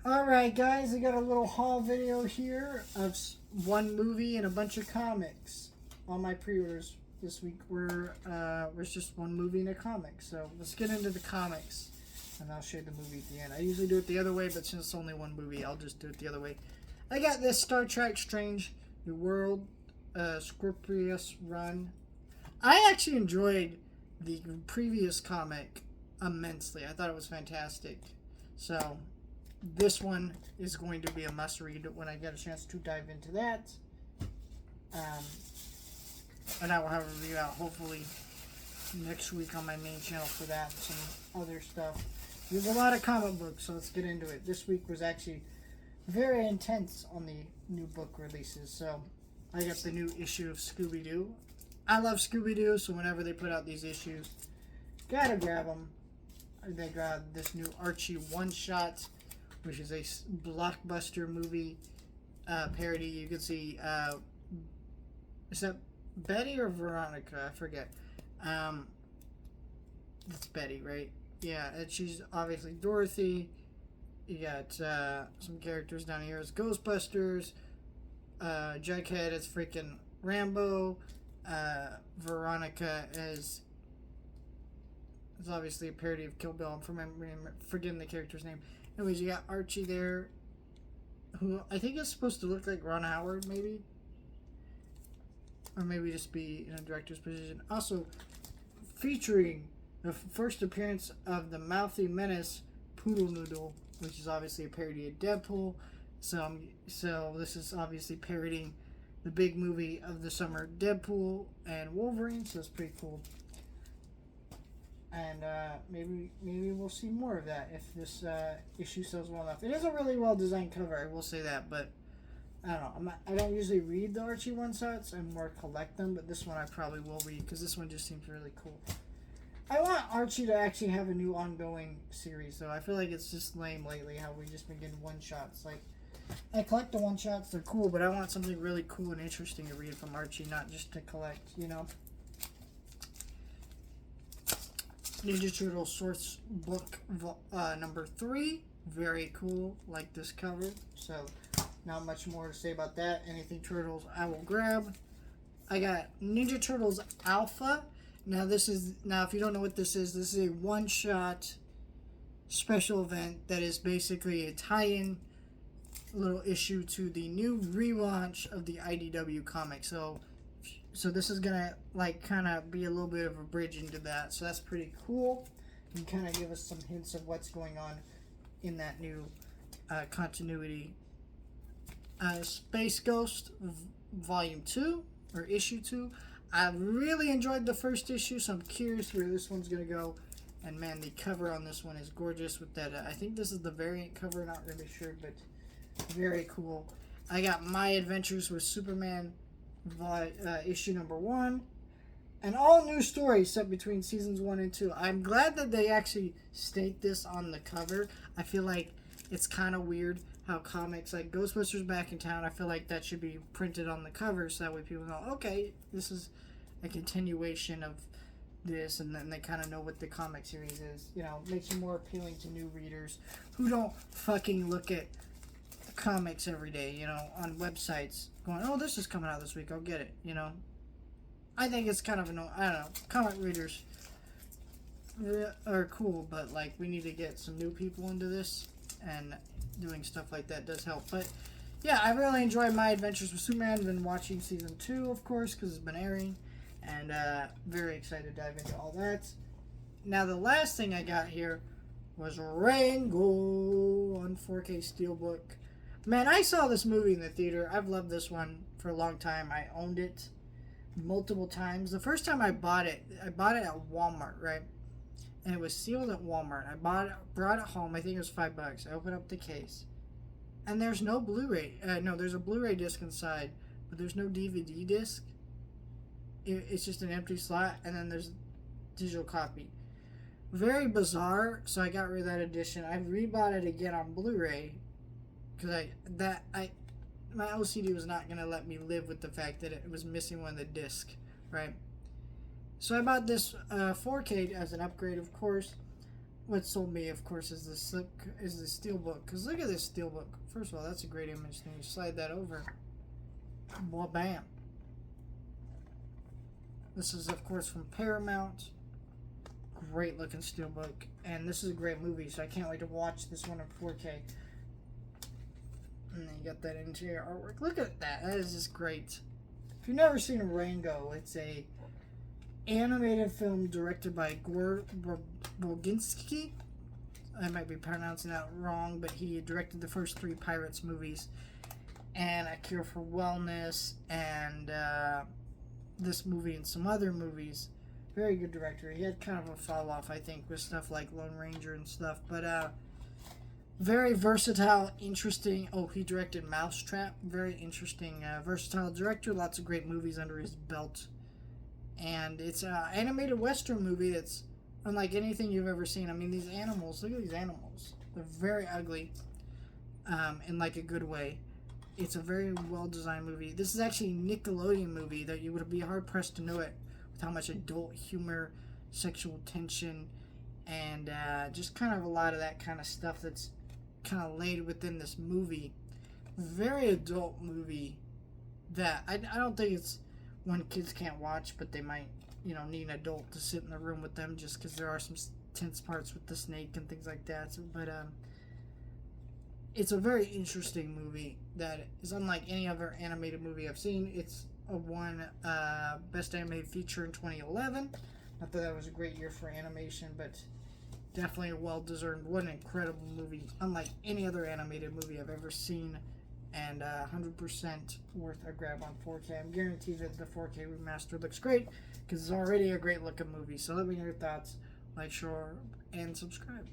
Alright guys, I got a little haul video here of one movie and a bunch of comics. All my pre-orders this week was just one movie and a comic. So let's get into the comics and I'll show you the movie at the end. I usually do it the other way, but since it's only one movie, I'll just do it the other way. I got this Star Trek Strange New World Scorpius run. I actually enjoyed the previous comic immensely. I thought it was fantastic. So this one is going to be a must read when I get a chance to dive into that. And I will have a review out hopefully next week on my main channel for that and some other stuff. There's a lot of comic books, so let's get into it. This week was actually very intense on the new book releases. So I got the new issue of Scooby-Doo. I love Scooby-Doo, so whenever they put out these issues, gotta grab them. They got this new Archie one-shot, which is a blockbuster movie parody. You can see, is that Betty or Veronica? I forget. It's Betty, right? Yeah, and she's obviously Dorothy. You got some characters down here as Ghostbusters. Jughead is freaking Rambo. Veronica is obviously a parody of Kill Bill. I'm forgetting the character's name. Anyways, you got Archie there, who I think is supposed to look like Ron Howard, maybe. Or maybe just be in a director's position. Also, featuring the first appearance of the Mouthy Menace Poodle Noodle, which is obviously a parody of Deadpool. So this is obviously parodying the big movie of the summer, Deadpool and Wolverine. So it's pretty cool. And maybe we'll see more of that if this issue sells well enough. It is a really well designed cover, I will say that, but I don't know. I don't usually read the Archie one-shots. I more collect them, but this one I probably will read because this one just seems really cool. I want Archie to actually have a new ongoing series, though. I feel like it's just lame lately how we just been getting one-shots. Like, I collect the one-shots, they're cool, but I want something really cool and interesting to read from Archie, not just to collect, you know? Ninja Turtle Source Book number 3. Very cool. Like this cover. So, not much more to say about that. Anything Turtles, I will grab. I got Ninja Turtles Alpha. Now, if you don't know what this is a one-shot special event that is basically a tie-in little issue to the new relaunch of the IDW comic. So this is gonna kind of be a little bit of a bridge into that. So that's pretty cool. And kind of give us some hints of what's going on in that new continuity. Space Ghost Volume 2 or Issue 2. I really enjoyed the first issue, so I'm curious where this one's gonna go. And man, the cover on this one is gorgeous with that. I think this is the variant cover. Not really sure, but very cool. I got My Adventures with Superman. Issue number 1, and all new stories set between seasons 1 and 2. I'm glad that they actually state this on the cover. I feel like it's kind of weird how comics like Ghostbusters Back in Town, I feel like that should be printed on the cover so that way people know, okay, this is a continuation of this, and then they kind of know what the comic series is. You know, makes you more appealing to new readers who don't fucking look at comics every day, you know, on websites going, oh, this is coming out this week, I'll get it, you know. I think it's kind of I don't know, comic readers are cool, but like we need to get some new people into this, and doing stuff like that does help. But yeah, I really enjoyed My Adventures with Superman. I've been watching season 2, of course, because it's been airing, and very excited to dive into all that. Now the last thing I got here was Rango on 4K Steelbook. Man, I saw this movie in the theater. I've loved this one for a long time. I owned it multiple times. The first time I bought it at Walmart, right? And it was sealed at Walmart. I brought it home. I think it was $5. I opened up the case, and there's no Blu-ray. No, there's a Blu-ray disc inside, but there's no DVD disc. It's just an empty slot, and then there's digital copy. Very bizarre. So I got rid of that edition. I rebought it again on Blu-ray. Because my OCD was not going to let me live with the fact that it was missing one of the discs, right? So I bought this 4K as an upgrade, of course. what sold me, of course, is the Steelbook. Because look at this Steelbook. First of all, that's a great image. Then you slide that over. Well, bam. This is, of course, from Paramount. Great looking Steelbook. And this is a great movie, so I can't wait to watch this one in 4K. And then you got that interior artwork. Look at that. That is just great. If you've never seen Rango, it's a animated film directed by Boginski. I might be pronouncing that wrong, but he directed the first 3 Pirates movies. And A Cure for Wellness, and this movie and some other movies. Very good director. He had kind of a fall off, I think, with stuff like Lone Ranger and stuff. But very versatile, interesting. Oh, he directed Mousetrap. Very interesting, versatile director. Lots of great movies under his belt. And it's an animated Western movie that's unlike anything you've ever seen. I mean, these animals, look at these animals. They're very ugly in like a good way. It's a very well-designed movie. This is actually a Nickelodeon movie that you would be hard-pressed to know it with how much adult humor, sexual tension, and just kind of a lot of that kind of stuff that's kind of laid within this movie. Very adult movie that I don't think it's one kids can't watch, but they might, need an adult to sit in the room with them just because there are some tense parts with the snake and things like that. So, but it's a very interesting movie that is unlike any other animated movie I've seen. It's won Best Animated Feature in 2011. Not that was a great year for animation, but definitely a well-deserved. What an incredible movie. Unlike any other animated movie I've ever seen. And 100% worth a grab on 4K. I'm guaranteed that the 4K remaster looks great because it's already a great looking movie. So let me know your thoughts. Like, share, and subscribe.